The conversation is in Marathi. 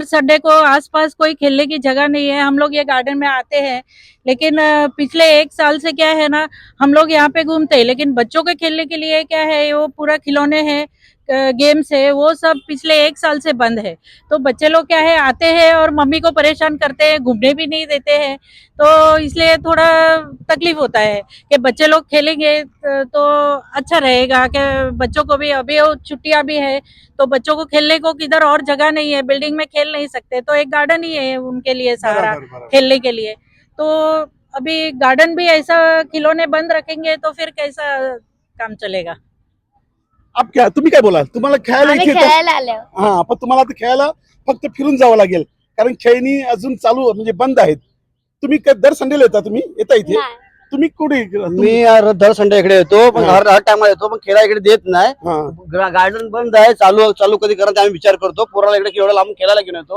संडे को आसपास कोई खेलने की जगह नहीं है। हम लोग ये गार्डन में आते हैं, लेकिन पिछले 1 साल से क्या है ना, हम लोग यहाँ पे घूमते हैं, लेकिन बच्चों के खेलने के लिए क्या है, वो पूरा खिलौने हैं, गेम्स है, वो सब पिछले 1 साल से बंद है। तो बच्चे लोग क्या है, आते हैं और मम्मी को परेशान करते हैं, घूमने भी नहीं देते हैं। तो इसलिए थोड़ा तकलीफ होता है कि बच्चे लोग खेलेंगे तो अच्छा रहेगा, कि बच्चों को भी अभी छुट्टियां भी है, तो बच्चों को खेलने को किधर और जगह नहीं है, बिल्डिंग में खेल नहीं सकते, तो एक गार्डन ही है उनके लिए सहारा बराबर बराबर। खेलने के लिए। तो अभी गार्डन भी ऐसा खिलौने बंद रखेंगे तो फिर कैसा काम चलेगा। आप क्या तुम्ही काय बोलाल? तुम्हाला खेळायला आम्ही इथे येतं? खेळायला आलो. हा, पण तुम्हाला आता खेळायला फक्त फिरून जावं लागेल, कारण खेळणी अजून चालू म्हणजे बंद आहेत. तुम्ही दर संडेला येता? तुम्ही येता इथे? नाही. तुम्ही कुठे? मी यार दर संडे इकडे येतो, पण हा. हर टायमाला येतो, पण खेळा इकडे देत नाही. हा. गार्डन बंद आहे, चालू चालू कधी करत आम्ही विचार करतो. पोराला इकडे केवढा लांब खेळायला घेऊन येतो.